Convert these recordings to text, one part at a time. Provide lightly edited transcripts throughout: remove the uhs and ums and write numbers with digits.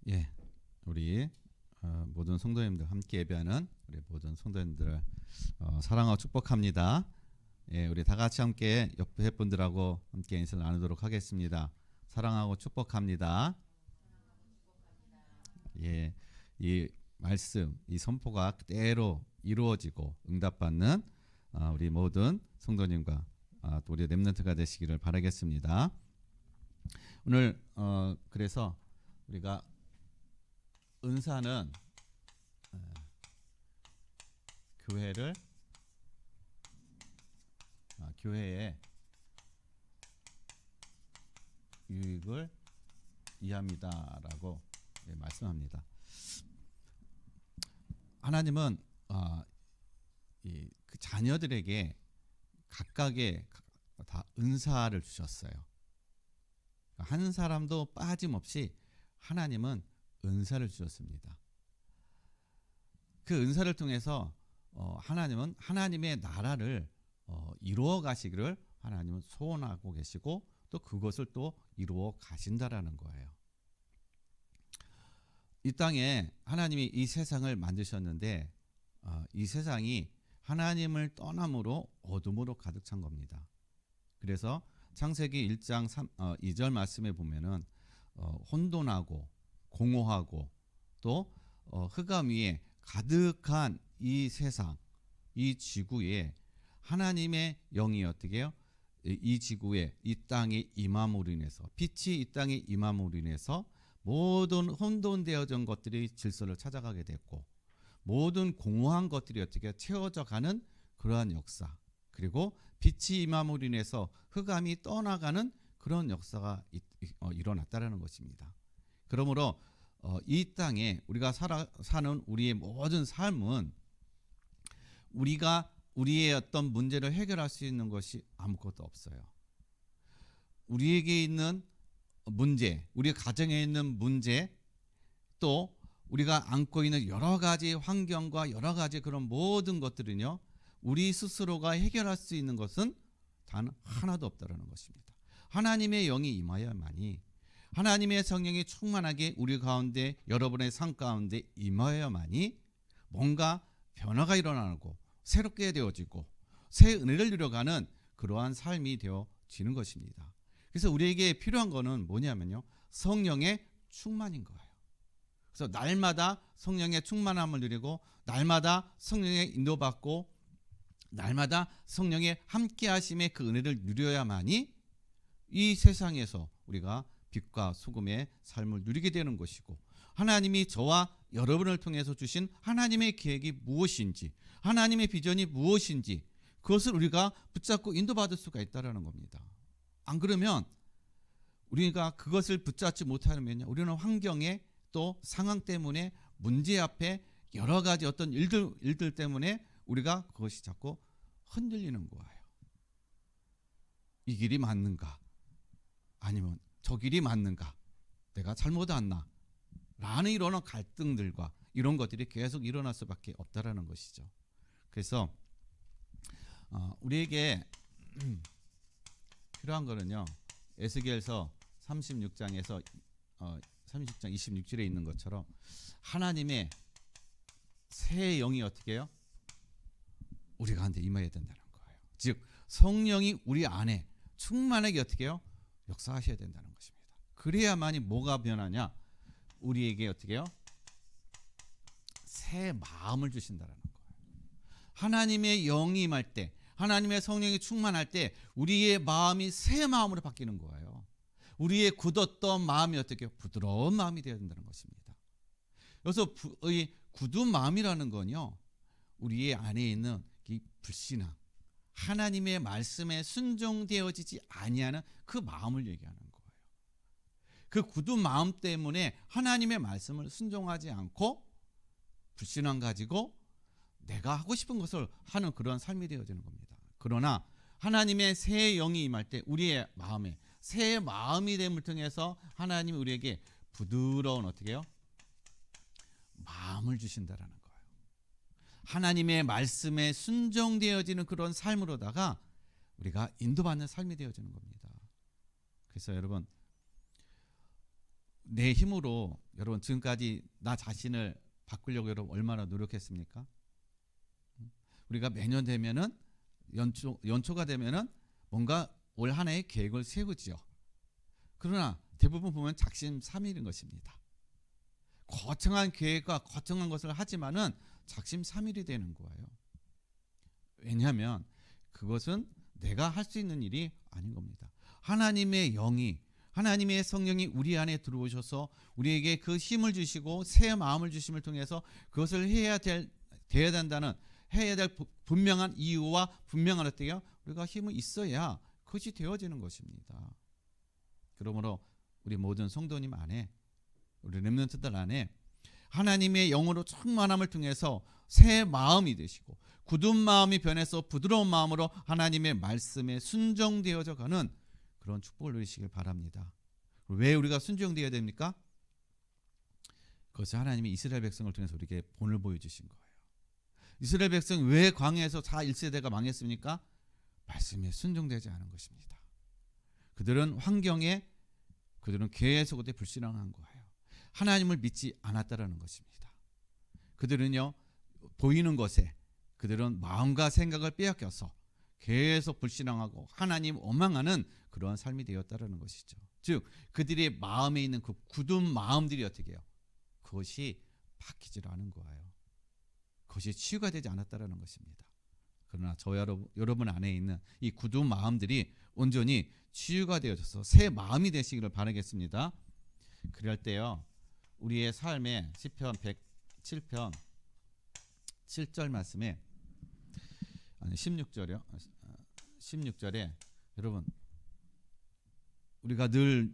예, 우리 모든 성도님들 함께 예배하는 우리 모든 성도님들을 사랑하고 축복합니다. 예, 우리 다 같이 함께 옆에 분들하고 함께 인사를 나누도록 하겠습니다. 사랑하고 축복합니다. 예, 이 말씀, 이 선포가 그대로 이루어지고 응답받는 우리 모든 성도님과 또 우리 렘넌트가 되시기를 바라겠습니다. 오늘 그래서 우리가 은사는 교회의 유익을 이해합니다라고 말씀합니다. 하나님은 그 자녀들에게 각각의 다 은사를 주셨어요. 한 사람도 빠짐없이 하나님은 은사를 주셨습니다. 그 은사를 통해서 하나님은 하나님의 나라를 이루어 가시기를 하나님은 소원하고 계시고 또 그것을 또 이루어 가신다라는 거예요. 이 땅에 하나님이 이 세상을 만드셨는데 이 세상이 하나님을 떠남으로 어둠으로 가득 찬 겁니다. 그래서 창세기 1장 2절 말씀에 보면은 혼돈하고 공허하고 또 흑암 위에 가득한 이 세상, 이 지구에 하나님의 영이 어떻게 해요? 이 지구에 이 땅에 임함으로 인해서 빛이 이 땅에 임함으로 인해서 모든 혼돈되어진 것들이 질서를 찾아가게 됐고 모든 공허한 것들이 어떻게 채워져 가는 그러한 역사, 그리고 빛이 임함으로 인해서 흑암이 떠나가는 그런 역사가 일어났다라는 것입니다. 그러므로 이 땅에 우리가 사는 우리의 모든 삶은 우리가 우리의 어떤 문제를 해결할 수 있는 것이 아무것도 없어요. 우리에게 있는 문제, 우리 가정에 있는 문제, 또 우리가 안고 있는 여러 가지 환경과 여러 가지 그런 모든 것들은요, 우리 스스로가 해결할 수 있는 것은 단 하나도 없다라는 것입니다. 하나님의 영이 임하여야만이, 하나님의 성령이 충만하게 우리 가운데, 여러분의 삶 가운데 임하여야만이 뭔가 변화가 일어나고 새롭게 되어지고 새 은혜를 누려가는 그러한 삶이 되어지는 것입니다. 그래서 우리에게 필요한 거는 뭐냐면요, 성령의 충만인 거예요. 그래서 날마다 성령의 충만함을 누리고 날마다 성령의 인도받고 날마다 성령의 함께하심의 그 은혜를 누려야만이 이 세상에서 우리가 빛과 소금의 삶을 누리게 되는 것이고, 하나님이 저와 여러분을 통해서 주신 하나님의 계획이 무엇인지, 하나님의 비전이 무엇인지 그것을 우리가 붙잡고 인도받을 수가 있다는 겁니다. 안 그러면 우리가 그것을 붙잡지 못하면요, 우리는 환경에 또 상황 때문에 문제 앞에 여러 가지 어떤 일들 때문에 우리가 그것이 자꾸 흔들리는 거예요. 이 길이 맞는가? 아니면 저 길이 맞는가? 내가 잘못했나? 라는 이런 갈등들과 이런 것들이 계속 일어날 수밖에 없다라는 것이죠. 그래서 우리에게 필요한 거는요, 에스겔서 36장에서 36장 26절에 있는 것처럼 하나님의 새 영이 어떻게 해요? 우리 가운데 임해야 된다는 거예요. 즉 성령이 우리 안에 충만하게 어떻게 해요? 역사하셔야 된다는 것입니다. 그래야만이 뭐가 변하냐? 우리에게 어떻게 해요? 새 마음을 주신다는 거예요. 하나님의 영이 임할 때, 하나님의 성령이 충만할 때 우리의 마음이 새 마음으로 바뀌는 거예요. 우리의 굳었던 마음이 어떻게 부드러운 마음이 되어야 된다는 것입니다. 그래서 이 굳은 마음이라는 건요, 우리의 안에 있는 이 불신앙, 하나님의 말씀에 순종되어지지 아니하는 그 마음을 얘기하는 거예요. 그 굳은 마음 때문에 하나님의 말씀을 순종하지 않고 불신앙 가지고 내가 하고 싶은 것을 하는 그런 삶이 되어지는 겁니다. 그러나 하나님의 새 영이 임할 때 우리의 마음에 새 마음이 됨을 통해서 하나님이 우리에게 부드러운 어떻게 해요? 마음을 주신다라는 거예요. 하나님의 말씀에 순종되어지는 그런 삶으로다가 우리가 인도받는 삶이 되어지는 겁니다. 그래서 여러분, 내 힘으로 여러분 지금까지 나 자신을 바꾸려고 여러분 얼마나 노력했습니까? 우리가 매년 되면은 연초가 되면은 뭔가 올 한 해의 계획을 세우지요. 그러나 대부분 보면 작심삼일인 것입니다. 거창한 계획과 거창한 것을 하지만은 작심삼일이 되는 거예요. 왜냐하면 그것은 내가 할 수 있는 일이 아닌 겁니다. 하나님의 영이, 하나님의 성령이 우리 안에 들어오셔서 우리에게 그 힘을 주시고 새 마음을 주심을 통해서 그것을 해야 될 분명한 이유와 분명한 어때요? 우리가 힘이 있어야 그것이 되어지는 것입니다. 그러므로 우리 모든 성도님 안에, 우리 렘넌트들 안에 하나님의 영으로 충만함을 통해서 새 마음이 되시고 굳은 마음이 변해서 부드러운 마음으로 하나님의 말씀에 순종되어져 가는 그런 축복을 누리시길 바랍니다. 왜 우리가 순종되어야 됩니까? 그것이 하나님이 이스라엘 백성을 통해서 우리에게 본을 보여주신 거예요. 이스라엘 백성 왜 광야에서 1세대가 망했습니까? 말씀에 순종되지 않은 것입니다. 그들은 계속 그때 불신앙한 거예요. 하나님을 믿지 않았다라는 것입니다. 그들은요, 보이는 것에 그들은 마음과 생각을 빼앗겨서 계속 불신앙하고 하나님 원망하는 그러한 삶이 되었다라는 것이죠. 즉 그들의 마음에 있는 그 굳은 마음들이 어떻게 해요? 그것이 바뀌질 않은 거예요. 그것이 치유가 되지 않았다라는 것입니다. 그러나 저와 여러분 안에 있는 이 굳은 마음들이 온전히 치유가 되어져서 새 마음이 되시기를 바라겠습니다. 그럴 때요, 우리의 삶에 시편 107편 7절 말씀에 16절에 여러분 우리가 늘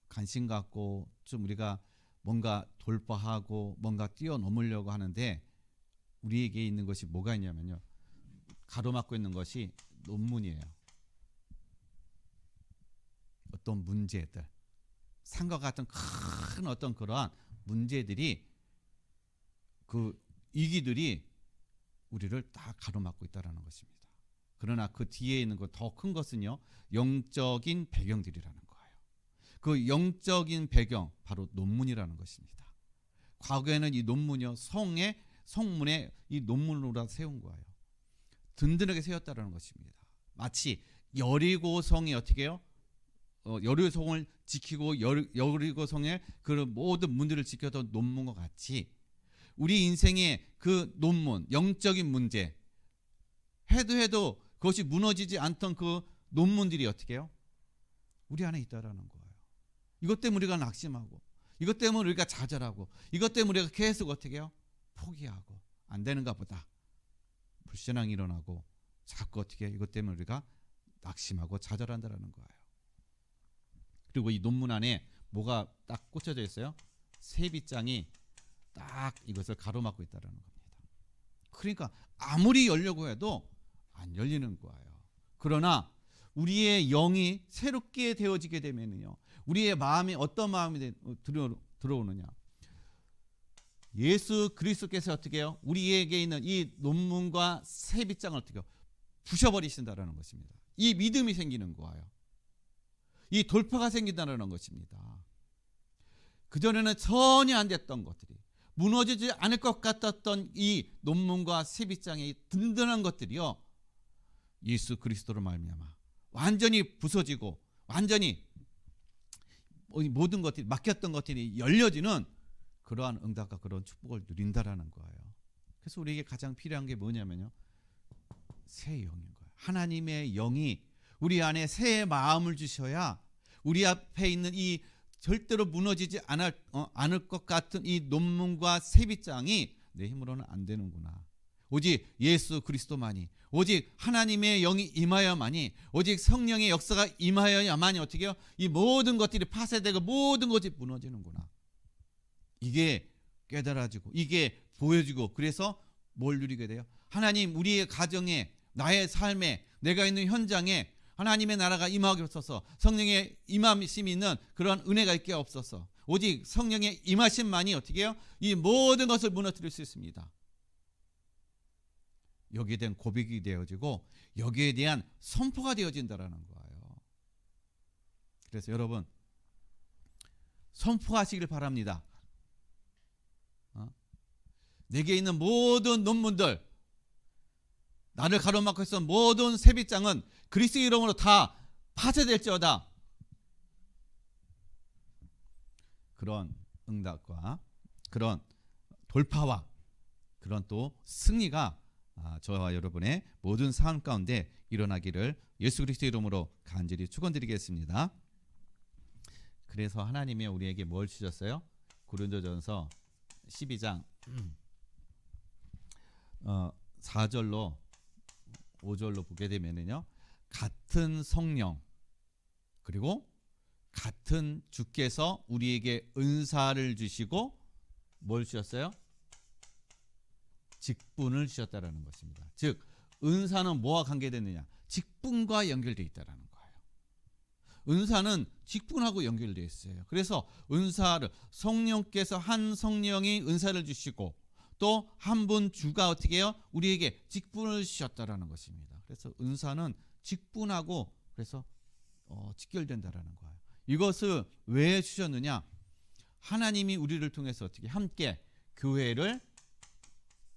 관심 갖고 좀 우리가 뭔가 돌파하고 뭔가 뛰어넘으려고 하는데 우리에게 있는 것이 뭐가 있냐면요, 가로막고 있는 것이 논문이에요. 어떤 문제들, 산과 같은 큰 어떤 그러한 문제들이, 그 위기들이 우리를 다 가로막고 있다는 것입니다. 그러나 그 뒤에 있는 것, 더 큰 것은요, 영적인 배경들이라는 거예요. 그 영적인 배경, 바로 논문이라는 것입니다. 과거에는 이 논문이요, 성문에 이 논문으로 세운 거예요. 든든하게 세웠다는 것입니다. 마치 여리고성이 어떻게 해요? 여리고성을 지키고 여리고성의 그 모든 문들을 지켰던 논문과 같이 우리 인생의 그 논문, 영적인 문제, 해도 그것이 무너지지 않던 그 논문들이 어떻게 해요? 우리 안에 있다라는 거예요. 이것 때문에 우리가 낙심하고, 이것 때문에 우리가 좌절하고, 이것 때문에 우리가 계속 어떻게 해요? 포기하고, 안 되는가 보다 불신앙이 일어나고, 자꾸 어떻게 이것 때문에 우리가 낙심하고 좌절한다라는 거예요. 그리고 이 논문 안에 뭐가 딱 꽂혀져 있어요? 새 빗장이 딱 이것을 가로막고 있다는 겁니다. 그러니까 아무리 열려고 해도 안 열리는 거예요. 그러나 우리의 영이 새롭게 되어지게 되면요, 우리의 마음이 어떤 마음이 들어오느냐, 예수 그리스도께서 어떻게 해요? 우리에게 있는 이 논문과 새 빗장을 어떻게 해요? 부셔버리신다는 것입니다. 이 믿음이 생기는 거예요. 이 돌파가 생긴다는 것입니다. 그전에는 전혀 안 됐던 것들이, 무너지지 않을 것 같았던 이 논문과 새 빗장의 든든한 것들이요, 예수 그리스도로 말미암아 완전히 부서지고 완전히 모든 것들이 막혔던 것들이 열려지는 그러한 응답과 그런 축복을 누린다라는 거예요. 그래서 우리에게 가장 필요한 게 뭐냐면요, 새 영인 거예요. 하나님의 영이 우리 안에 새 마음을 주셔야 우리 앞에 있는 이 절대로 무너지지 않을 것 같은 이 논문과 새 빗장이 내 힘으로는 안 되는구나. 오직 예수 그리스도만이, 오직 하나님의 영이 임하여만이, 오직 성령의 역사가 임하여야만이 어떻게 해요? 이 모든 것들이 파쇄되고 모든 것이 무너지는구나. 이게 깨달아지고 이게 보여지고, 그래서 뭘 누리게 돼요? 하나님, 우리의 가정에, 나의 삶에, 내가 있는 현장에 하나님의 나라가 임하게 없어서, 성령의 임하심이 있는 그런 은혜가 있게 없어서, 오직 성령의 임하심만이 어떻게 해요? 이 모든 것을 무너뜨릴 수 있습니다. 여기에 대한 고백이 되어지고 여기에 대한 선포가 되어진다라는 거예요. 그래서 여러분, 선포하시길 바랍니다. 내게 있는 모든 논문들, 나를 가로막고 있던 모든 세빛장은 그리스도 이름으로 다 파쇄될지어다. 그런 응답과 그런 돌파와 그런 또 승리가 저와 여러분의 모든 삶 가운데 일어나기를 예수 그리스도 이름으로 간절히 축원드리겠습니다. 그래서 하나님이 우리에게 뭘 주셨어요? 고린도전서 12장 4절로 5절로 보게 되면은요, 같은 성령 그리고 같은 주께서 우리에게 은사를 주시고 뭘 주셨어요? 직분을 주셨다라는 것입니다. 즉 은사는 뭐와 관계되느냐? 직분과 연결되어 있다라는 거예요. 은사는 직분하고 연결되어 있어요. 그래서 은사를 성령께서 한 성령이 은사를 주시고 또 한 분 주가 어떻게 해요? 우리에게 직분을 주셨다라는 것입니다. 그래서 은사는 직분하고 그래서 직결된다라는 거예요. 이것을 왜 주셨느냐? 하나님이 우리를 통해서 어떻게 함께 교회를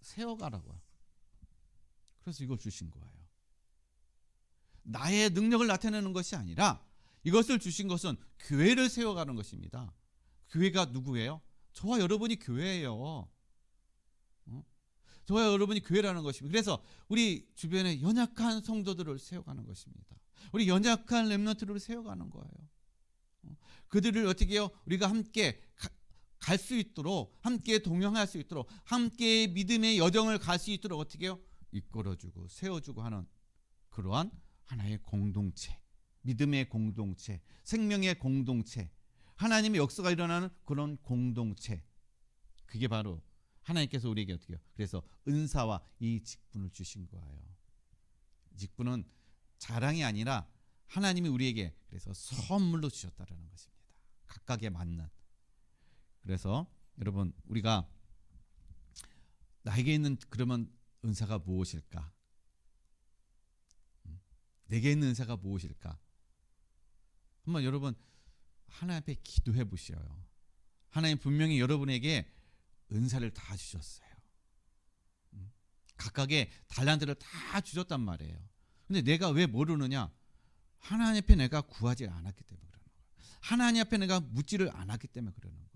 세워가라고요. 그래서 이걸 주신 거예요. 나의 능력을 나타내는 것이 아니라 이것을 주신 것은 교회를 세워가는 것입니다. 교회가 누구예요? 저와 여러분이 교회예요. 저와 여러분이 교회라는 것입니다. 그래서 우리 주변에 연약한 성도들을 세워가는 것입니다. 우리 연약한 렘넌트를 세워가는 거예요. 그들을 어떻게 해요? 우리가 함께 갈 수 있도록, 함께 동행할 수 있도록, 함께 믿음의 여정을 갈 수 있도록 어떻게 해요? 이끌어주고 세워주고 하는 그러한 하나의 공동체, 믿음의 공동체, 생명의 공동체, 하나님의 역사가 일어나는 그런 공동체. 그게 바로 하나님께서 우리에게 어떻게 해요? 그래서 은사와 이 직분을 주신 거예요. 직분은 자랑이 아니라 하나님이 우리에게 그래서 선물로 주셨다라는 것입니다. 각각에 맞는. 그래서 여러분 우리가 나에게 있는 그러면 은사가 무엇일까? 내게 있는 은사가 무엇일까? 한번 여러분 하나님 앞에 기도해 보셔요. 하나님 분명히 여러분에게 은사를 다 주셨어요. 각각의 달란트를 다 주셨단 말이에요. 근데 내가 왜 모르느냐? 하나님 앞에 내가 구하지 않았기 때문에 그러는 거예요. 하나님 앞에 내가 묻지를 않았기 때문에 그러는 거예요.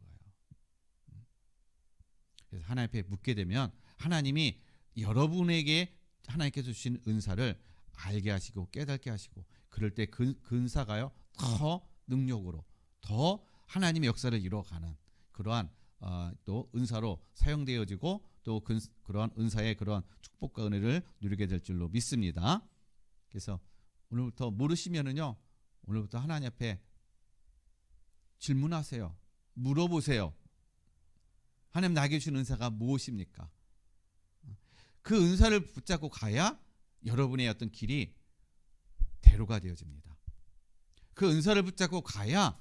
그래서 하나님 앞에 묻게 되면 하나님이 여러분에게 하나님께서 주신 은사를 알게 하시고 깨닫게 하시고 그럴 때 그 은사가요 더 능력으로 더 하나님의 역사를 이루어가는 그러한 또 은사로 사용되어지고 또 그러한 은사의 그러한 축복과 은혜를 누리게 될 줄로 믿습니다. 그래서 오늘부터 모르시면은요 오늘부터 하나님 앞에 질문하세요. 물어보세요. 하나님 나에게 주신 은사가 무엇입니까? 그 은사를 붙잡고 가야 여러분의 어떤 길이 대로가 되어집니다. 그 은사를 붙잡고 가야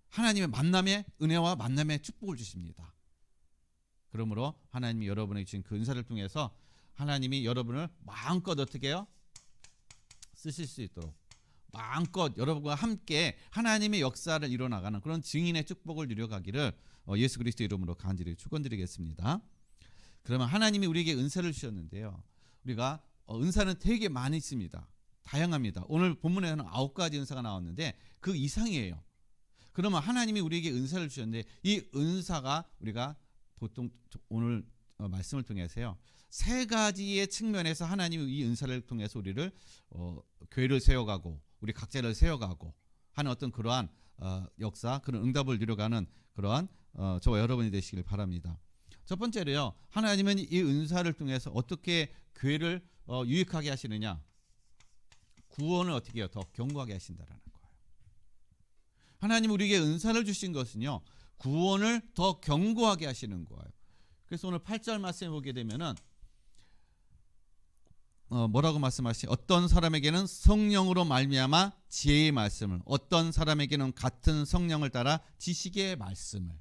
하나님의 만남의 은혜와 만남의 축복을 주십니다. 그러므로 하나님이 여러분에게 주신 그 은사를 통해서 하나님이 여러분을 마음껏 어떻게 해요? 쓰실 수 있도록 마음껏 여러분과 함께 하나님의 역사를 이뤄나가는 그런 증인의 축복을 누려가기를 예수 그리스도 이름으로 간절히 축원드리겠습니다. 그러면 하나님이 우리에게 은사를 주셨는데요. 우리가 은사는 되게 많이 있습니다. 다양합니다. 오늘 본문에는 9가지 은사가 나왔는데 그 이상이에요. 그러면 하나님이 우리에게 은사를 주셨는데 이 은사가 우리가 보통 오늘 말씀을 통해서요. 3가지의 측면에서 하나님이 이 은사를 통해서 우리를 교회를 세워가고 우리 각자를 세워가고 하는 어떤 그러한 역사, 그런 응답을 누려가는 그러한 저와 여러분이 되시길 바랍니다. 첫 번째로요. 하나님은 이 은사를 통해서 어떻게 교회를 유익하게 하시느냐? 구원을 어떻게 해요? 더 견고하게 하신다라는 거예요. 하나님 우리에게 은사를 주신 것은요. 구원을 더 견고하게 하시는 거예요. 그래서 오늘 8절 말씀에 보게 되면은 뭐라고 말씀하시죠? 어떤 사람에게는 성령으로 말미암아 지혜의 말씀을, 어떤 사람에게는 같은 성령을 따라 지식의 말씀을.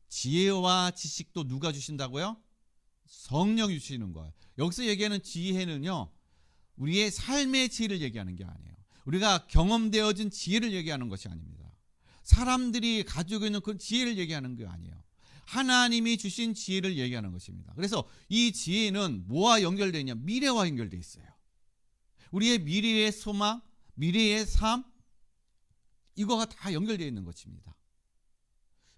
지혜와 지식도 누가 주신다고요? 성령이 주시는 거예요. 여기서 얘기하는 지혜는요, 우리의 삶의 지혜를 얘기하는 게 아니에요. 우리가 경험되어진 지혜를 얘기하는 것이 아닙니다. 사람들이 가지고 있는 그 지혜를 얘기하는 게 아니에요. 하나님이 주신 지혜를 얘기하는 것입니다. 그래서 이 지혜는 뭐와 연결되어 있냐? 미래와 연결되어 있어요. 우리의 미래의 소망, 미래의 삶, 이거가 다 연결되어 있는 것입니다.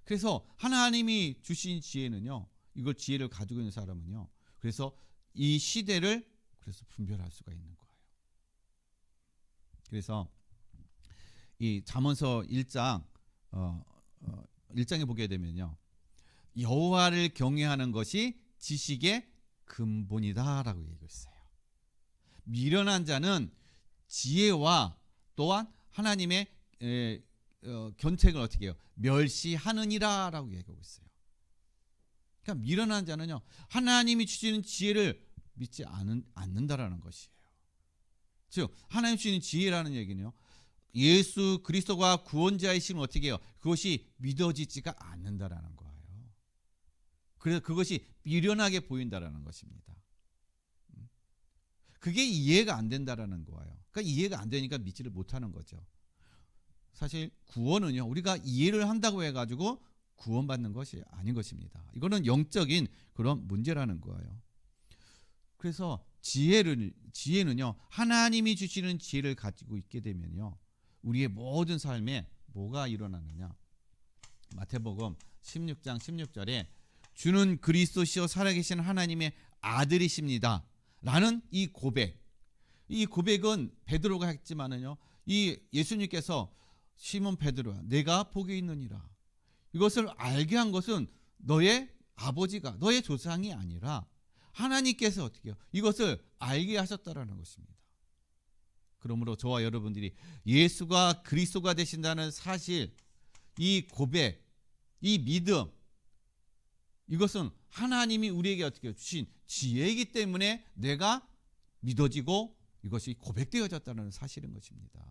그래서 하나님이 주신 지혜는요, 이걸 지혜를 가지고 있는 사람은요, 그래서 이 시대를 그래서 분별할 수가 있는 거예요. 그래서 이 잠언서 1장 1장에 보게 되면요, 여호와를 경외하는 것이 지식의 근본이다라고 얘기했어요. 미련한 자는 지혜와 또한 하나님의 견책을 어떻게 해요? 멸시하느니라라고 얘기하고 있어요. 그러니까 미련한 자는요, 하나님이 주시는 지혜를 믿지 않는다라는 것이에요. 즉 하나님 주시는 지혜라는 얘기는요, 예수 그리스도가 구원자이심을 어떻게 해요? 그것이 믿어지지가 않는다라는 거예요. 그래서 그것이 미련하게 보인다라는 것입니다. 그게 이해가 안 된다라는 거예요. 그러니까 이해가 안 되니까 믿지를 못하는 거죠. 사실 구원은요, 우리가 이해를 한다고 해가지고 구원받는 것이 아닌 것입니다. 이거는 영적인 그런 문제라는 거예요. 그래서 지혜는요, 하나님이 주시는 지혜를 가지고 있게 되면요, 우리의 모든 삶에 뭐가 일어나느냐? 마태복음 16장 16절에 주는 그리스도시요 살아계신 하나님의 아들이십니다 라는 이 고백은 베드로가 했지만은요, 이 예수님께서 시몬 베드로야, 내가 복이 있느니라, 이것을 알게 한 것은 너의 아버지가, 너의 조상이 아니라 하나님께서 어떻게 해요? 이것을 알게 하셨다라는 것입니다. 그러므로 저와 여러분들이 예수가 그리스도가 되신다는 사실, 이 고백, 이 믿음, 이것은 하나님이 우리에게 어떻게 주신 지혜이기 때문에 내가 믿어지고 이것이 고백되어졌다는 사실인 것입니다.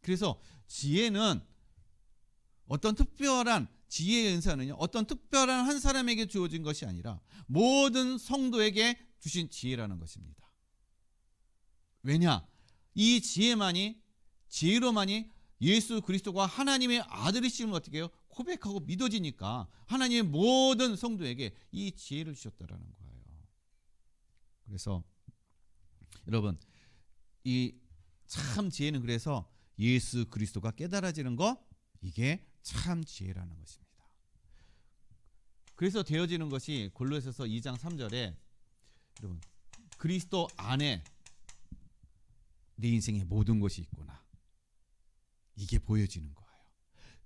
그래서 지혜는 어떤 특별한 지혜의 은사는요, 어떤 특별한 한 사람에게 주어진 것이 아니라 모든 성도에게 주신 지혜라는 것입니다. 왜냐? 이 지혜로만이 예수 그리스도가 하나님의 아들이심을 어떻게 해요? 고백하고 믿어지니까 하나님의 모든 성도에게 이 지혜를 주셨다라는 거예요. 그래서 여러분, 이 참 지혜는 그래서 예수 그리스도가 깨달아지는 것, 이게 참 지혜라는 것입니다. 그래서 되어지는 것이 골로새서 2장 3절에 여러분, 그리스도 안에 내 인생의 모든 것이 있구나, 이게 보여지는 거예요.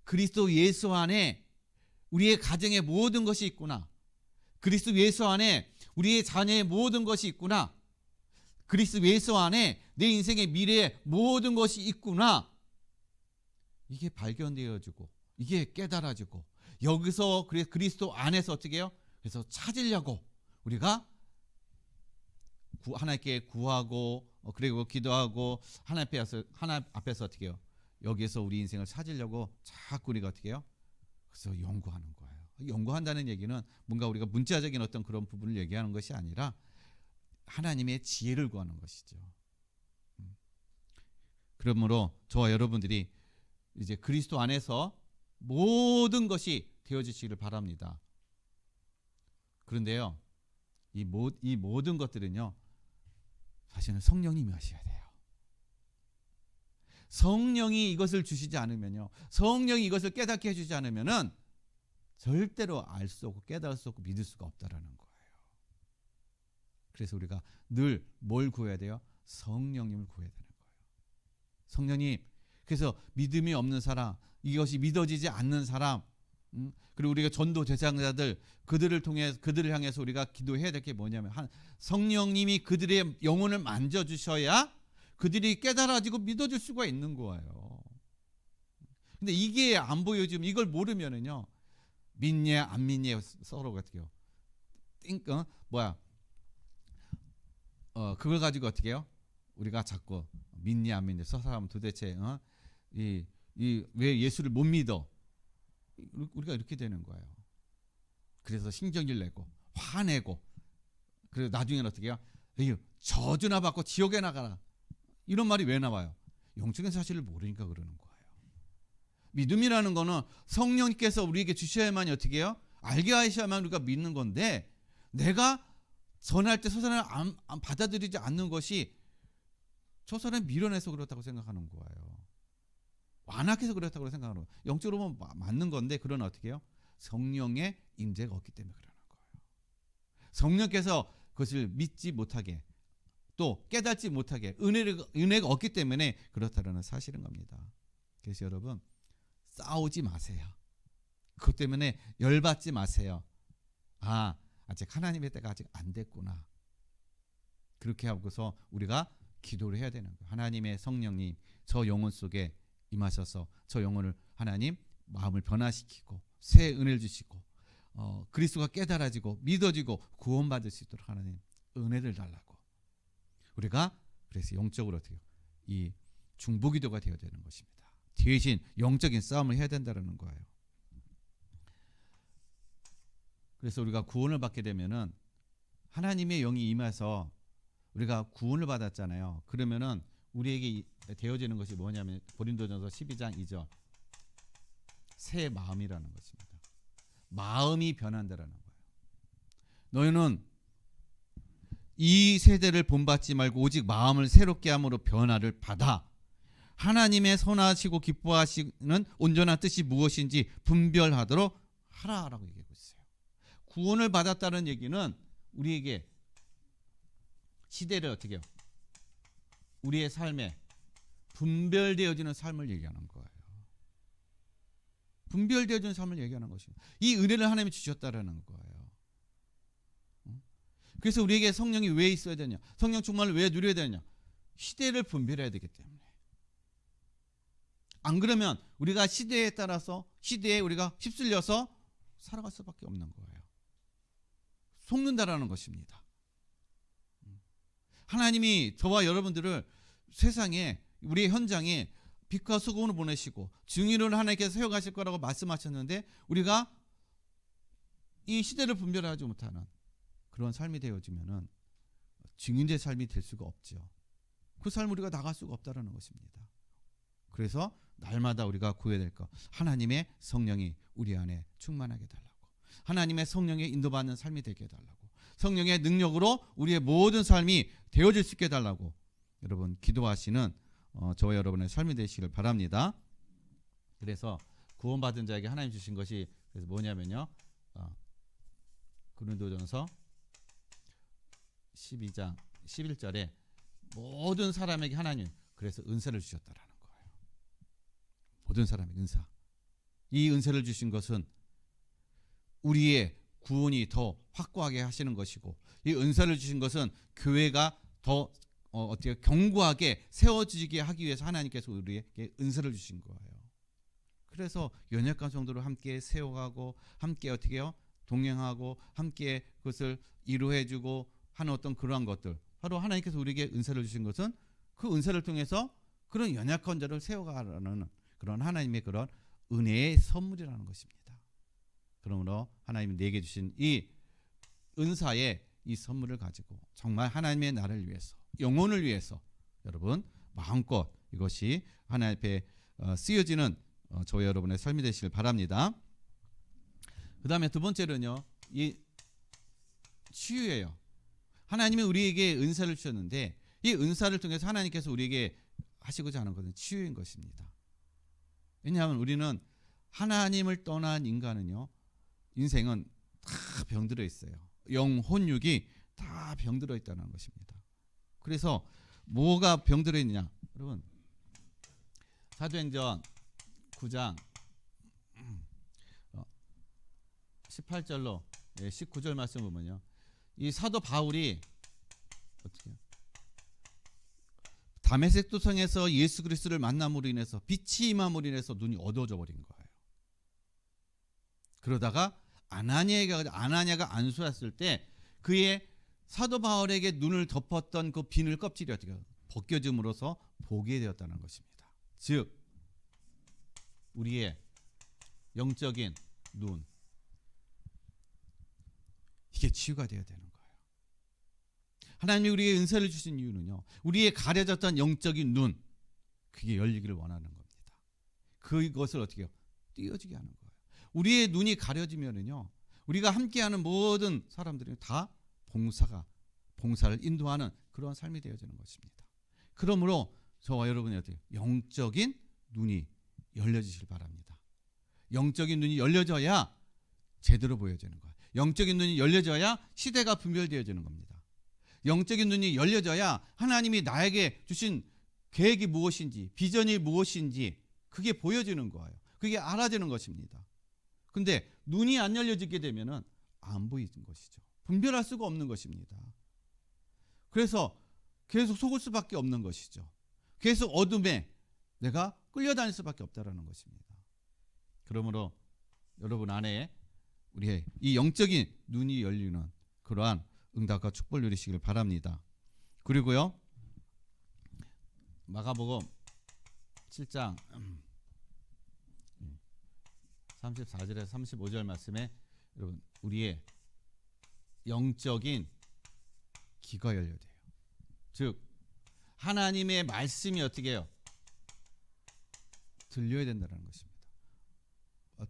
그리스도 예수 안에 우리의 가정의 모든 것이 있구나, 그리스도 예수 안에 우리의 자녀의 모든 것이 있구나, 그리스도 예수 안에 내 인생의 미래의 모든 것이 있구나, 이게 발견되어지고 이게 깨달아지고, 여기서 그리스도 안에서 어떻게 해요? 그래서 찾으려고 우리가 하나님께 구하고, 그리고 기도하고 하나님 앞에서 어떻게 해요? 여기에서 우리 인생을 찾으려고 자꾸 우리가 어떻게 해요? 그래서 연구하는 거예요. 연구한다는 얘기는 뭔가 우리가 문자적인 어떤 그런 부분을 얘기하는 것이 아니라 하나님의 지혜를 구하는 것이죠. 그러므로 저와 여러분들이 이제 그리스도 안에서 모든 것이 되어지시기를 바랍니다. 그런데요, 이 모든 것들은요, 사실은 성령님이 하셔야 돼요. 성령이 이것을 주시지 않으면요, 성령이 이것을 깨닫게 해주지 않으면은 절대로 알 수 없고 깨달을 수 없고 믿을 수가 없다라는 거예요. 그래서 우리가 늘 뭘 구해야 돼요? 성령님을 구해야 되는 거예요. 성령님, 그래서 믿음이 없는 사람, 이것이 믿어지지 않는 사람, 그리고 우리가 전도 대상자들, 그들을 향해서 우리가 기도해야 될 게 뭐냐면, 성령님이 그들의 영혼을 만져주셔야 그들이 깨달아지고 믿어질 수가 있는 거예요. 근데 이게 안 보여지면, 이걸 모르면은요, 믿니 안 믿니 서로 어떻게 해요? 그걸 가지고 어떻게 해요? 우리가 자꾸 믿니 안 믿니, 저 사람은 도대체 왜 예수를 못 믿어? 우리가 이렇게 되는 거예요. 그래서 신경질 내고 화내고, 그리고 나중에는 어떻게 해요? 저주나 받고 지옥에 나가라, 이런 말이 왜 나와요? 영적인 사실을 모르니까 그러는 거예요. 믿음이라는 거는 성령님께서 우리에게 주셔야만이 어떻게 해요? 알게 하셔야만 우리가 믿는 건데, 내가 전할 때 저 사람을 안 받아들이지 않는 것이 저 사람을 밀어내서 그렇다고 생각하는 거예요. 완악해서 그렇다고 생각하는 거예요. 영적으로 보면 맞는 건데, 그러나 어떻게 해요? 성령의 임재가 없기 때문에 그러는 거예요. 성령께서 그것을 믿지 못하게, 또 깨닫지 못하게, 은혜가 없기 때문에 그렇다는 사실인 겁니다. 그래서 여러분, 싸우지 마세요. 그것 때문에 열받지 마세요. 아직 하나님의 때가 아직 안 됐구나. 그렇게 하고서 우리가 기도를 해야 되는 거예요. 하나님의 성령님 저 영혼 속에 임하셔서 저 영혼을 하나님 마음을 변화시키고 새 은혜를 주시고 그리스도가 깨달아지고 믿어지고 구원받을 수 있도록 하나님 은혜를 달라고. 우리가 그래서 영적으로 어떻게 해요? 이 중보기도가 되어야 되는 것입니다. 대신 영적인 싸움을 해야 된다는 거예요. 그래서 우리가 구원을 받게 되면은 하나님의 영이 임해서 우리가 구원을 받았잖아요. 그러면은 우리에게 되어지는 것이 뭐냐면 고린도전서 12장 2절 새 마음이라는 것입니다. 마음이 변한다라는 거예요. 너희는 이 세대를 본받지 말고 오직 마음을 새롭게 함으로 변화를 받아 하나님의 선하시고 기뻐하시는 온전한 뜻이 무엇인지 분별하도록 하라라고 얘기하고 있어요. 구원을 받았다는 얘기는 우리에게 시대를 어떻게 해요? 우리의 삶에 분별되어지는 삶을 얘기하는 거예요. 분별되어지는 삶을 얘기하는 것입니다. 이 은혜를 하나님이 주셨다라는 거예요. 그래서 우리에게 성령이 왜 있어야 되냐? 성령 충만을 왜 누려야 되냐? 시대를 분별해야 되기 때문에. 안 그러면 우리가 시대에 따라서 시대에 우리가 휩쓸려서 살아갈 수밖에 없는 거예요. 속는다라는 것입니다. 하나님이 저와 여러분들을 세상에 우리의 현장에 빛과 소금을 보내시고 증인을 하나님께서 세워가실 거라고 말씀하셨는데 우리가 이 시대를 분별하지 못하는 그런 삶이 되어지면은 증인의 삶이 될 수가 없죠. 그 삶을 우리가 나갈 수가 없다라는 것입니다. 그래서 날마다 우리가 구해야 될 것, 하나님의 성령이 우리 안에 충만하게 달라고, 하나님의 성령에 인도받는 삶이 되게 해달라고, 성령의 능력으로 우리의 모든 삶이 되어질 수 있게 해달라고 여러분 기도하시는 저와 여러분의 삶이 되시길 바랍니다. 그래서 구원받은 자에게 하나님 주신 것이 그래서 뭐냐면요, 고린도전서 12장 11절에 모든 사람에게 하나님 그래서 은사를 주셨다라는 거예요. 모든 사람에게 은사. 이 은사를 주신 것은 우리의 구원이 더 확고하게 하시는 것이고, 이 은사를 주신 것은 교회가 더 어떻게 견고하게 세워지게 하기 위해서 하나님께서 우리에게 은사를 주신 거예요. 그래서 연약한 성도를 함께 세워가고 함께 어떻게 해요? 동행하고 함께 그것을 이루어주고 하는 어떤 그러한 것들, 바로 하나님께서 우리에게 은사를 주신 것은 그 은사를 통해서 그런 연약한 자를 세워가라는 그런 하나님의 그런 은혜의 선물이라는 것입니다. 그러므로 하나님이 내게 주신 이 은사의 이 선물을 가지고 정말 하나님의 나라를 위해서, 영혼을 위해서 여러분 마음껏 이것이 하나님 앞에 쓰여지는 저와 여러분의 삶이 되시길 바랍니다. 그 다음에 두 번째로는요, 이 치유예요. 하나님이 우리에게 은사를 주셨는데 이 은사를 통해서 하나님께서 우리에게 하시고자 하는 것은 치유인 것입니다. 왜냐하면 우리는 하나님을 떠난 인간은요, 인생은 다 병들어 있어요. 영, 혼, 육이 다 병들어 있다는 것입니다. 그래서 뭐가 병들어 있느냐? 여러분 사도행전 9장 18절로 19절 말씀 보면요, 이 사도 바울이 어떻게 다메섹 도성에서 예수 그리스도를 만남으로 인해서 빛이 임함으로 인해서 눈이 어두워져 버린 거예요. 그러다가 아나니아가 안수했을 때 그의 사도 바울에게 눈을 덮었던 그 비늘 껍질이 어떻게 벗겨짐으로써 보게 되었다는 것입니다. 즉 우리의 영적인 눈, 이게 치유가 되어야 되는 거예요. 하나님이 우리에게 은사를 주신 이유는요, 우리의 가려졌던 영적인 눈, 그게 열리기를 원하는 겁니다. 그것을 어떻게 해요? 띄어지게 하는 거예요. 우리의 눈이 가려지면은요, 우리가 함께하는 모든 사람들이 다 봉사를 인도하는 그런 삶이 되어지는 것입니다. 그러므로 저와 여러분이 어떻게 영적인 눈이 열려지실 바랍니다. 영적인 눈이 열려져야 제대로 보여지는 거예요. 영적인 눈이 열려져야 시대가 분별되어지는 겁니다. 영적인 눈이 열려져야 하나님이 나에게 주신 계획이 무엇인지, 비전이 무엇인지 그게 보여지는 거예요. 그게 알아지는 것입니다. 근데 눈이 안 열려지게 되면은 안 보이는 것이죠. 분별할 수가 없는 것입니다. 그래서 계속 속을 수밖에 없는 것이죠. 계속 어둠에 내가 끌려다닐 수밖에 없다라는 것입니다. 그러므로 여러분 안에 우리의 이 영적인 눈이 열리는 그러한 응답과 축복을 누리시길 바랍니다. 그리고요, 마가복음 7장 34절에서 35절 말씀에 여러분 우리의 영적인 귀가 열려야 돼요. 즉 하나님의 말씀이 어떻게 해요? 들려야 된다는 것입니다.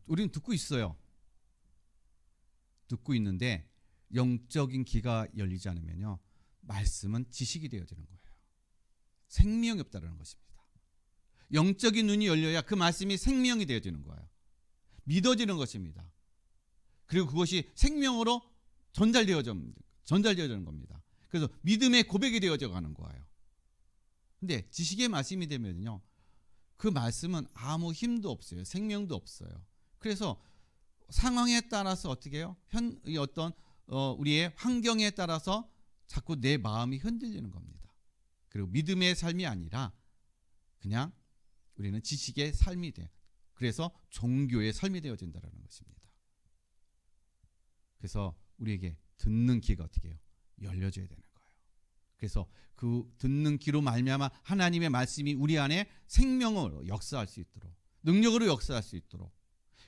우리는 듣고 있어요. 듣고 있는데 영적인 귀가 열리지 않으면요, 말씀은 지식이 되어지는 거예요. 생명이 없다는 것입니다. 영적인 눈이 열려야 그 말씀이 생명이 되어지는 거예요. 믿어지는 것입니다. 그리고 그것이 생명으로 전달되어지는 겁니다. 그래서 믿음의 고백이 되어져 가는 거예요. 근데 지식의 말씀이 되면요, 그 말씀은 아무 힘도 없어요. 생명도 없어요. 그래서 상황에 따라서 어떻게 해요? 우리의 환경에 따라서 자꾸 내 마음이 흔들리는 겁니다. 그리고 믿음의 삶이 아니라 그냥 우리는 지식의 삶이 돼. 그래서 종교의 삶이 되어진다는 것입니다. 그래서 우리에게 듣는 귀가 어떻게 해요? 열려져야 되는 거예요. 그래서 그 듣는 귀로 말미암아 하나님의 말씀이 우리 안에 생명으로 역사할 수 있도록, 능력으로 역사할 수 있도록,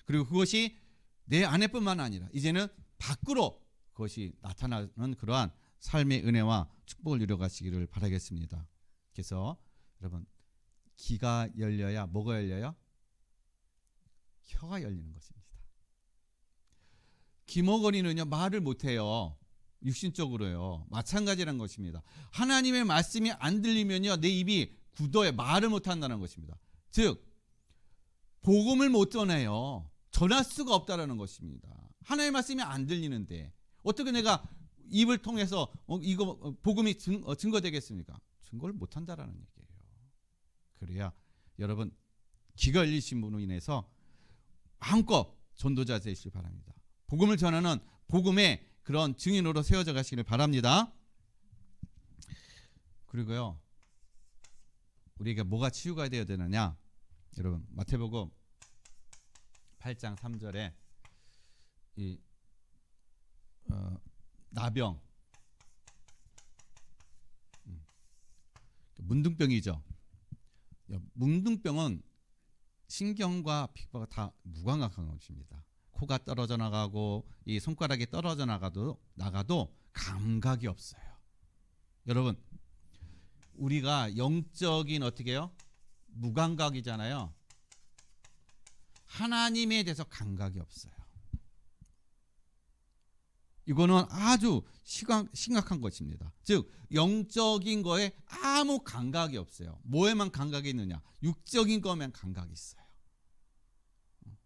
그리고 그것이 내 안에뿐만 아니라 이제는 밖으로 그것이 나타나는 그러한 삶의 은혜와 축복을 누려가시기를 바라겠습니다. 그래서 여러분, 귀가 열려야 뭐가 열려요? 혀가 열리는 것입니다. 귀머거리는요, 말을 못해요. 육신적으로요. 마찬가지라는 것입니다. 하나님의 말씀이 안 들리면요, 내 입이 굳어요. 말을 못한다는 것입니다. 즉 복음을 못 전해요. 전할 수가 없다라는 것입니다. 하나님의 말씀이 안 들리는데 어떻게 내가 입을 통해서 이거 복음이 증거되겠습니까? 증거를 못 한다라는 얘기예요. 그래야 여러분, 귀가 열리신 분으로 인해서 마음껏 전도자 되시길 바랍니다. 복음을 전하는 복음의 그런 증인으로 세워져 가시기를 바랍니다. 그리고요, 우리가 뭐가 치유가 되어야 되느냐? 여러분, 마태복음 8장 3절에 이 나병, 문둥병이죠. 문둥병은 신경과 피부가 다 무감각한 것입니다. 코가 떨어져 나가고 이 손가락이 떨어져 나가도 감각이 없어요. 여러분, 우리가 영적인 어떻게 해요? 무감각이잖아요. 하나님에 대해서 감각이 없어요. 이거는 아주 심각한 것입니다. 즉 영적인 거에 아무 감각이 없어요. 뭐에만 감각이 있느냐? 육적인 거면 감각이 있어요.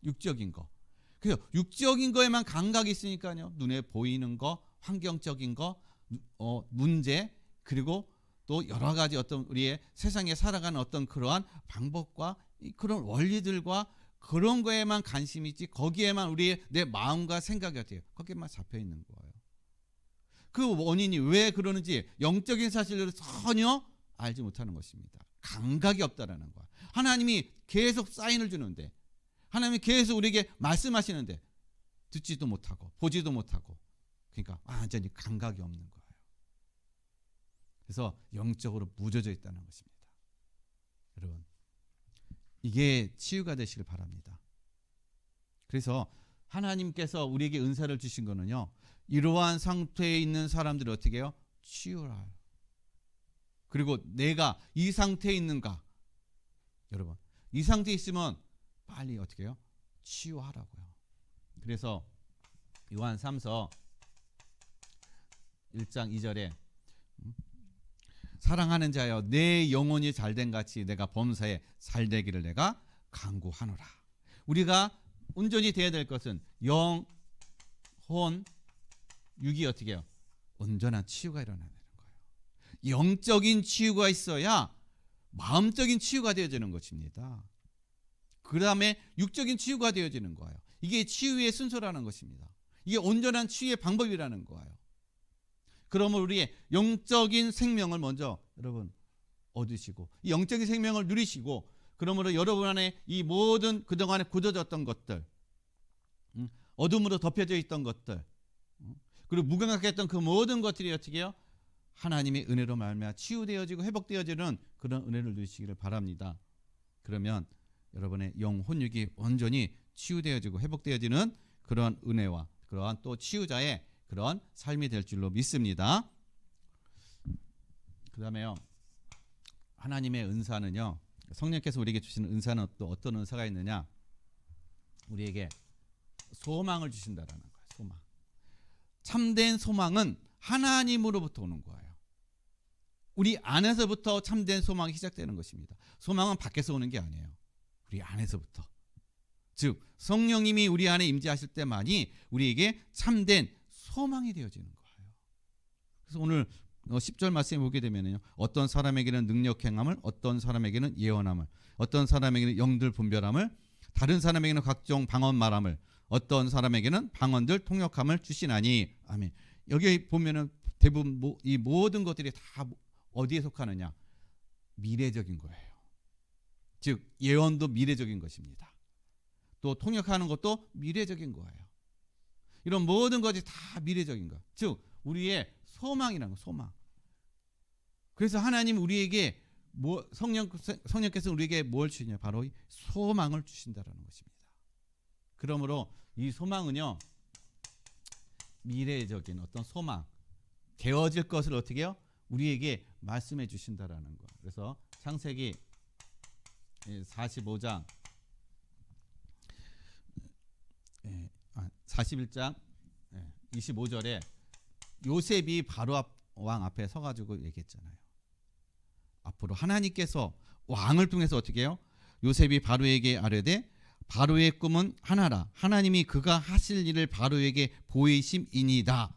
육적인 거. 그래서 육적인 거에만 감각이 있으니까요, 눈에 보이는 거, 환경적인 거, 문제, 그리고 또 여러 가지 어떤 우리의 세상에 살아가는 어떤 그러한 방법과 그런 원리들과 그런 거에만 관심이 있지, 거기에만 내 마음과 생각이 어때요? 거기에만 잡혀 있는 거예요. 그 원인이 왜 그러는지 영적인 사실을 전혀 알지 못하는 것입니다. 감각이 없다라는 거야. 하나님이 계속 사인을 주는데, 하나님이 계속 우리에게 말씀하시는데 듣지도 못하고 보지도 못하고, 그러니까 완전히 감각이 없는 거예요. 그래서 영적으로 무뎌져 있다는 것입니다. 여러분, 이게 치유가 되시길 바랍니다. 그래서 하나님께서 우리에게 은사를 주신 거는요, 이러한 상태에 있는 사람들을 어떻게 해요? 치유를. 그리고 내가 이 상태에 있는가? 여러분, 이 상태에 있으면 빨리 어떻게 해요? 치유하라고요. 그래서 요한 3서 1장 2절에 사랑하는 자여 내 영혼이 잘된 같이 내가 범사에 잘되기를 내가 간구하노라. 우리가 온전히 되어야 될 것은 영, 혼, 육이 어떻게 해요? 온전한 치유가 일어나는 거예요. 영적인 치유가 있어야 마음적인 치유가 되어지는 것입니다. 그 다음에 육적인 치유가 되어지는 거예요. 이게 치유의 순서라는 것입니다. 이게 온전한 치유의 방법이라는 거예요. 그러면 우리의 영적인 생명을 먼저 여러분 얻으시고 이 영적인 생명을 누리시고 그러므로 여러분 안에 이 모든 그동안에 굳어졌던 것들, 어둠으로 덮여져 있던 것들, 그리고 무감각했던 그 모든 것들이 어떻게 해요? 하나님의 은혜로 말미암아 치유되어지고 회복되어지는 그런 은혜를 누리시기를 바랍니다. 그러면 여러분의 영, 혼, 육이 온전히 치유되어지고 회복되어지는 그런 은혜와 그러한 또 치유자의 그런 삶이 될 줄로 믿습니다. 그 다음에요, 하나님의 은사는요, 성령께서 우리에게 주시는 은사는 또 어떤 은사가 있느냐? 우리에게 소망을 주신다라는 거예요. 소망. 참된 소망은 하나님으로부터 오는 거예요. 우리 안에서부터 참된 소망이 시작되는 것입니다. 소망은 밖에서 오는 게 아니에요. 우리 안에서부터. 즉 성령님이 우리 안에 임재하실 때만이 우리에게 참된 소망이 되어지는 거예요. 그래서 오늘 10절 말씀에 보게 되면요, 어떤 사람에게는 능력 행함을, 어떤 사람에게는 예언함을, 어떤 사람에게는 영들 분별함을, 다른 사람에게는 각종 방언 말함을, 어떤 사람에게는 방언들 통역함을 주시나니. 아멘. 여기 보면은 대부분 이 모든 것들이 다 어디에 속하느냐? 미래적인 거예요. 즉 예언도 미래적인 것입니다. 또 통역하는 것도 미래적인 거예요. 이런 모든 것이 다 미래적인 것. 즉 우리의 소망이라는 거, 소망. 그래서 하나님 우리에게 성령께서 우리에게 뭘 주시냐? 바로 이 소망을 주신다라는 것입니다. 그러므로 이 소망은요, 미래적인 어떤 소망, 되어질 것을 어떻게 해요? 우리에게 말씀해 주신다라는 거. 그래서 창세기 45장 41장 25절에 요셉이 바로 왕 앞에 서가지고 얘기했잖아요. 앞으로 하나님께서 왕을 통해서 어떻게 해요? 요셉이 바로에게 아뢰되 바로의 꿈은 하나라. 하나님이 그가 하실 일을 바로에게 보이심이니이다.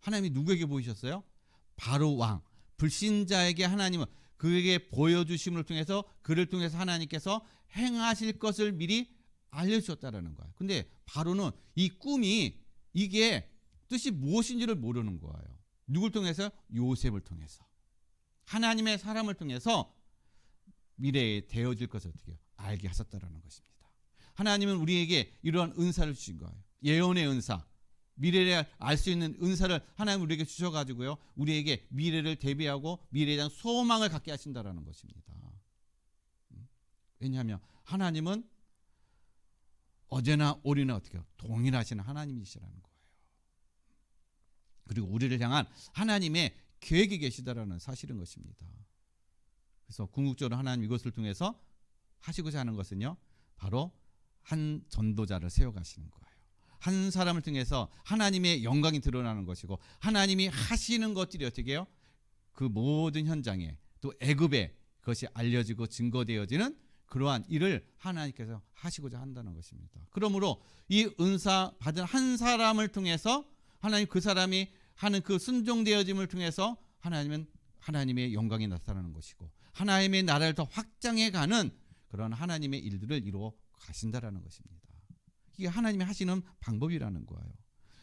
하나님이 누구에게 보이셨어요? 바로 왕, 불신자에게 하나님은 그에게 보여주심을 통해서 그를 통해서 하나님께서 행하실 것을 미리 알려주셨다라는 거예요. 근데 바로는 이 꿈이 이게 뜻이 무엇인지를 모르는 거예요. 누굴 통해서? 요셉을 통해서. 하나님의 사람을 통해서 미래에 되어질 것을 어떻게 알게 하셨다라는 것입니다. 하나님은 우리에게 이러한 은사를 주신 거예요. 예언의 은사, 미래를 알 수 있는 은사를 하나님 우리에게 주셔가지고요, 우리에게 미래를 대비하고 미래에 대한 소망을 갖게 하신다라는 것입니다. 왜냐하면 하나님은 어제나 오리나 어떻게 해요? 동일하시는 하나님이시라는 거예요. 그리고 우리를 향한 하나님의 계획이 계시다라는 사실인 것입니다. 그래서 궁극적으로 하나님 이것을 통해서 하시고자 하는 것은요, 바로 한 전도자를 세워가시는 거예요. 한 사람을 통해서 하나님의 영광이 드러나는 것이고, 하나님이 하시는 것들이 어떻게 해요? 그 모든 현장에, 또 애굽에 그것이 알려지고 증거되어지는 그러한 일을 하나님께서 하시고자 한다는 것입니다. 그러므로 이 은사 받은 한 사람을 통해서 하나님, 그 사람이 하는 그 순종되어짐을 통해서 하나님은 하나님의 영광이 나타나는 것이고, 하나님의 나라를 더 확장해가는 그런 하나님의 일들을 이루어 가신다라는 것입니다. 이게 하나님이 하시는 방법이라는 거예요.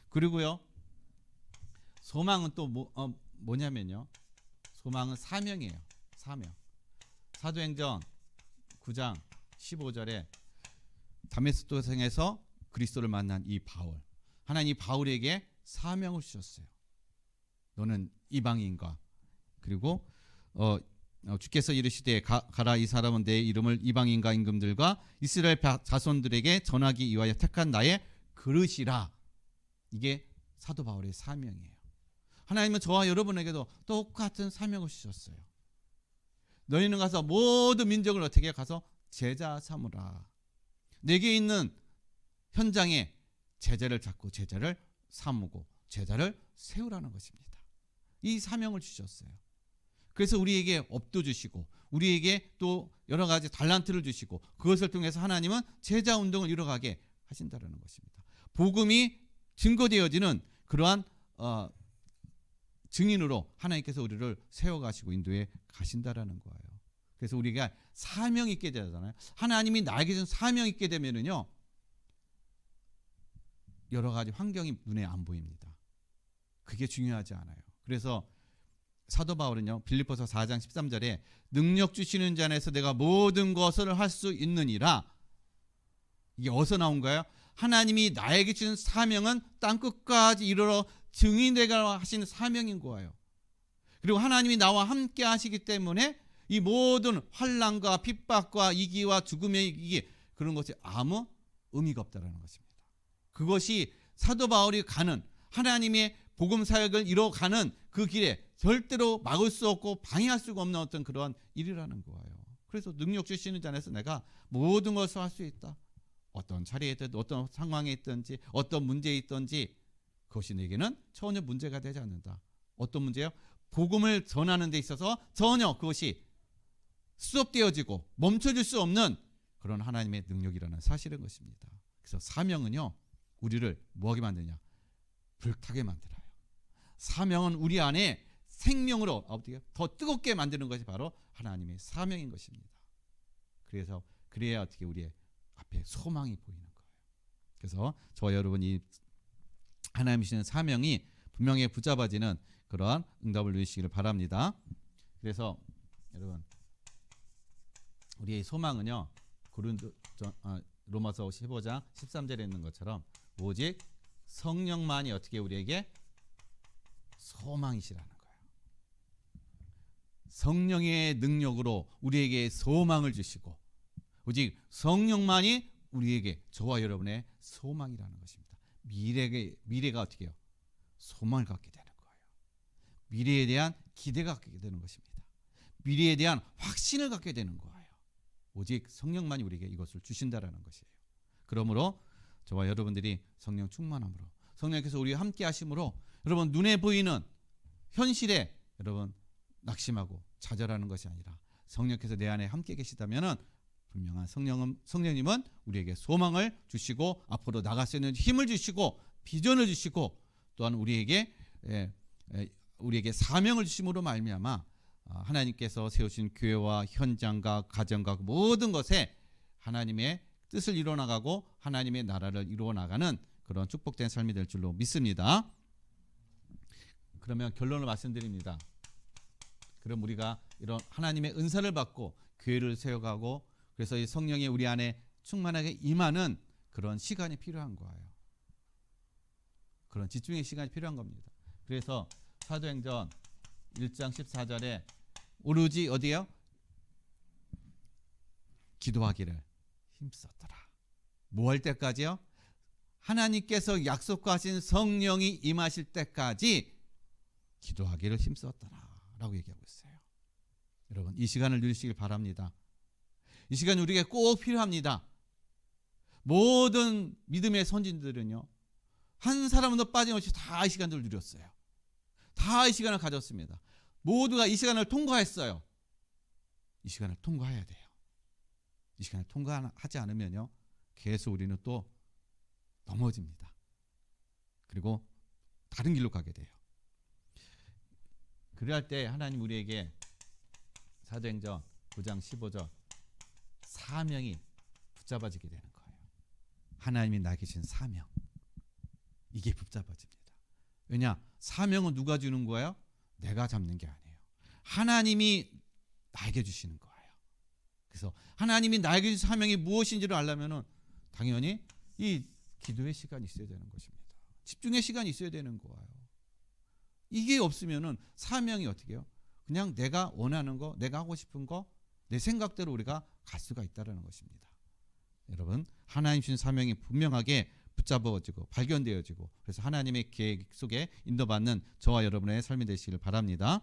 그리고요, 소망은 또 뭐냐면요, 소망은 사명이에요. 사명. 사도행전 9장 15절에 다메스코성에서 그리스도를 만난 이 바울, 하나님 바울에게 사명을 주셨어요. 너는 이방인과, 그리고 주께서 이르시되 가라, 이 사람은 내 이름을 이방인과 임금들과 이스라엘 자손들에게 전하기 위하여 택한 나의 그릇이라. 이게 사도 바울의 사명이에요. 하나님은 저와 여러분에게도 똑같은 사명을 주셨어요. 너희는 가서 모든 민족을 어떻게 가서 제자 삼으라. 내게 있는 현장에 제자를 찾고 제자를 삼고 제자를 세우라는 것입니다. 이 사명을 주셨어요. 그래서 우리에게 업도 주시고 우리에게 또 여러 가지 달란트를 주시고 그것을 통해서 하나님은 제자 운동을 이뤄가게 하신다는 것입니다. 복음이 증거되어지는 그러한 증인으로 하나님께서 우리를 세워가시고 인도해 가신다라는 거예요. 그래서 우리가 사명 있게 되잖아요. 하나님이 나에게 준 사명 있게 되면은요, 여러 가지 환경이 눈에 안 보입니다. 그게 중요하지 않아요. 그래서 사도 바울은요, 빌립보서 4장 13절에 능력 주시는 자 안에서 내가 모든 것을 할 수 있느니라. 이게 어디서 나온가요? 하나님이 나에게 주신 사명은 땅끝까지 이르러 증인되가 하시는 사명인 거예요. 그리고 하나님이 나와 함께 하시기 때문에 이 모든 환난과 핍박과 이기와 죽음의 이기 그런 것이 아무 의미가 없다는 것입니다. 그것이 사도 바울이 가는 하나님의 복음 사역을 이뤄가는 그 길에 절대로 막을 수 없고 방해할 수가 없는 어떤 그런 일이라는 거예요. 그래서 능력 주시는 자 안에서 내가 모든 것을 할 수 있다. 어떤 자리에 있든 어떤 상황에 있든지 어떤 문제에 있든지 그것이 내게는 전혀 문제가 되지 않는다. 어떤 문제요? 복음을 전하는 데 있어서 전혀 그것이 스톱되어지고 멈춰질 수 없는 그런 하나님의 능력이라는 사실인 것입니다. 그래서 사명은요, 우리를 뭐하게 만드냐? 불타게 만들어요. 사명은 우리 안에 생명으로 더 뜨겁게 만드는 것이 바로 하나님의 사명인 것입니다. 그래서 그래야 어떻게 우리의 앞에 소망이 보이는 거예요. 그래서 저와 여러분이 하나님 주시는 사명이 분명히 붙잡아지는 그러한 응답을 누리시기를 바랍니다. 그래서 여러분, 우리의 소망은요, 로마서 15장 13절에 있는 것처럼 오직 성령만이 어떻게 우리에게 소망이시라는 거예요. 성령의 능력으로 우리에게 소망을 주시고 오직 성령만이 우리에게 저와 여러분의 소망이라는 것입니다. 미래가 어떻게 해요? 소망을 갖게 되는 거예요. 미래에 대한 기대가 갖게 되는 것입니다. 미래에 대한 확신을 갖게 되는 거예요. 오직 성령만이 우리에게 이것을 주신다라는 것이에요. 그러므로 저와 여러분들이 성령 충만함으로 성령께서 우리와 함께 하심으로 여러분 눈에 보이는 현실에 여러분 낙심하고 좌절하는 것이 아니라 성령께서 내 안에 함께 계시다면은 분명한 성령님은 우리에게 소망을 주시고 앞으로 나갈 수 있는 힘을 주시고 비전을 주시고 또한 우리에게 사명을 주심으로 말미암아 하나님께서 세우신 교회와 현장과 가정과 모든 것에 하나님의 뜻을 이루어나가고 하나님의 나라를 이루어나가는 그런 축복된 삶이 될 줄로 믿습니다. 그러면 결론을 말씀드립니다. 그럼 우리가 이런 하나님의 은사를 받고 교회를 세워가고 그래서 이 성령이 우리 안에 충만하게 임하는 그런 시간이 필요한 거예요. 그런 집중의 시간이 필요한 겁니다. 그래서 사도행전 1장 14절에 오로지 어디요? 기도하기를 힘썼더라. 뭐 할 때까지요? 하나님께서 약속하신 성령이 임하실 때까지 기도하기를 힘썼더라 라고 얘기하고 있어요. 여러분 이 시간을 누리시길 바랍니다. 이 시간 우리에게 꼭 필요합니다. 모든 믿음의 선진들은요, 한 사람도 빠짐없이 다 이 시간을 누렸어요. 다 이 시간을 가졌습니다. 모두가 이 시간을 통과했어요. 이 시간을 통과해야 돼요. 이 시간을 통과하지 않으면요, 계속 우리는 또 넘어집니다. 그리고 다른 길로 가게 돼요. 그럴 때 하나님 우리에게 사도행전 9장 15절 사명이 붙잡아지게 되는 거예요. 하나님이 나에게 주신 사명, 이게 붙잡아집니다. 왜냐? 사명은 누가 주는 거예요? 내가 잡는 게 아니에요. 하나님이 나에게 주시는 거예요. 그래서 하나님이 나에게 주신 사명이 무엇인지를 알려면은 당연히 이 기도의 시간이 있어야 되는 것입니다. 집중의 시간이 있어야 되는 거예요. 이게 없으면은 사명이 어떻게 해요? 그냥 내가 원하는 거, 내가 하고 싶은 거, 내 생각대로 우리가 갈 수가 있다는 것입니다. 여러분, 하나님 주신 사명이 분명하게 붙잡아지고 발견되어지고 그래서 하나님의 계획 속에 인도받는 저와 여러분의 삶이 되시길 바랍니다.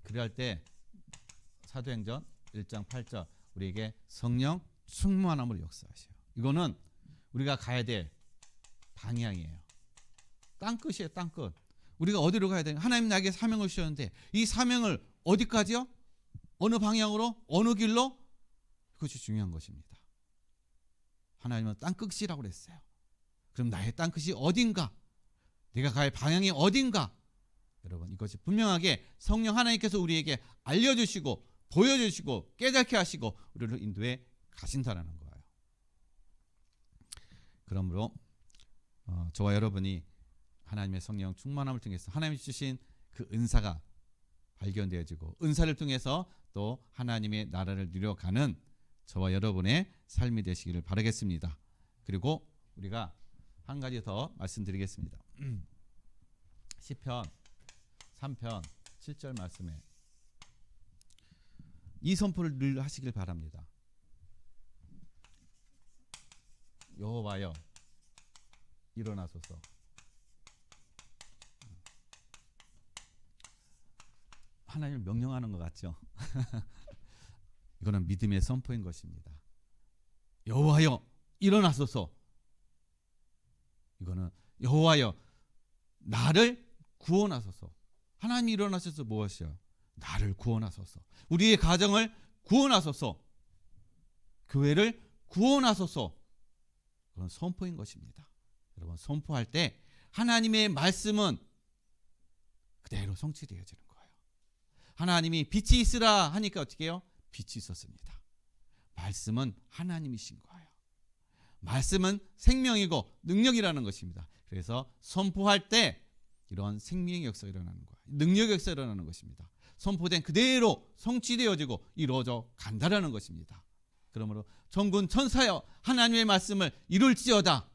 그럴 때 사도행전 1장 8절 우리에게 성령 충만함으로 역사하셔요. 이거는 우리가 가야 될 방향이에요. 땅끝이에요. 땅끝. 우리가 어디로 가야 되냐? 하나님 나에게 사명을 주셨는데 이 사명을 어디까지요? 어느 방향으로? 어느 길로? 그것이 중요한 것입니다. 하나님은 땅끝이라고 그랬어요. 그럼 나의 땅끝이 어딘가? 내가 갈 방향이 어딘가? 여러분 이것이 분명하게 성령 하나님께서 우리에게 알려주시고 보여주시고 깨닫게 하시고 우리를 인도해 가신다라는 거예요. 그러므로 저와 여러분이 하나님의 성령 충만함을 통해서 하나님이 주신 그 은사가 발견되어지고 은사를 통해서 또 하나님의 나라를 누려가는 저와 여러분의 삶이 되시기를 바라겠습니다. 그리고 우리가 한 가지 더 말씀드리겠습니다. 시편 3편 7절 말씀에 이 선포를 늘 하시길 바랍니다. 여호와여 일어나소서. 하나님을 명령하는 것 같죠? 이거는 믿음의 선포인 것입니다. 여호와여 일어나소서. 이거는 여호와여 나를 구원하소서. 하나님이 일어나셔서 무엇이요? 나를 구원하소서. 우리의 가정을 구원하소서. 교회를 구원하소서. 그런 선포인 것입니다. 여러분 선포할 때 하나님의 말씀은 그대로 성취되어지는 거예요. 하나님이 빛이 있으라 하니까 어떻게 해요? 빛이 있었습니다. 말씀은 하나님이신 거예요. 말씀은 생명이고 능력이라는 것입니다. 그래서 선포할 때 이런 생명의 역사가 일어나는 거예요. 능력의 역사가 일어나는 것입니다. 선포된 그대로 성취되어지고 이루어져 간다라는 것입니다. 그러므로 전군 천사여 하나님의 말씀을 이룰지어다.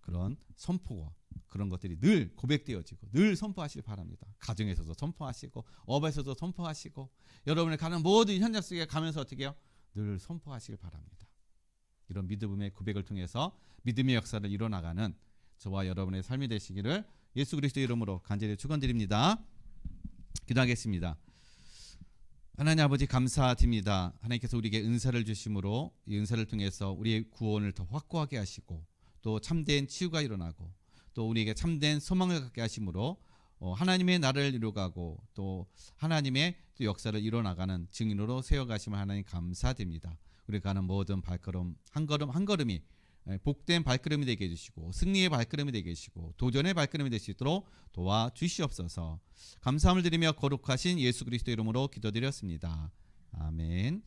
그런 선포가 그런 것들이 늘 고백되어지고 늘 선포하시길 바랍니다. 가정에서도 선포하시고 업에서도 선포하시고 여러분이 가는 모든 현장 속에 가면서 어떻게 해요? 늘 선포하시길 바랍니다. 이런 믿음의 고백을 통해서 믿음의 역사를 이뤄나가는 저와 여러분의 삶이 되시기를 예수 그리스도의 이름으로 간절히 축원드립니다. 기도하겠습니다. 하나님 아버지 감사드립니다. 하나님께서 우리에게 은사를 주심으로 이 은사를 통해서 우리의 구원을 더 확고하게 하시고 또 참된 치유가 일어나고 또 우리에게 참된 소망을 갖게 하심으로 하나님의 나라를 이루어가고 또 하나님의 또 역사를 이뤄나가는 증인으로 세워가심을 하나님 감사드립니다. 우리가 가는 모든 발걸음 한 걸음 한 걸음이 복된 발걸음이 되게 해주시고 승리의 발걸음이 되게 해주시고 도전의 발걸음이 될 수 있도록 도와주시옵소서. 감사함을 드리며 거룩하신 예수 그리스도 이름으로 기도드렸습니다. 아멘.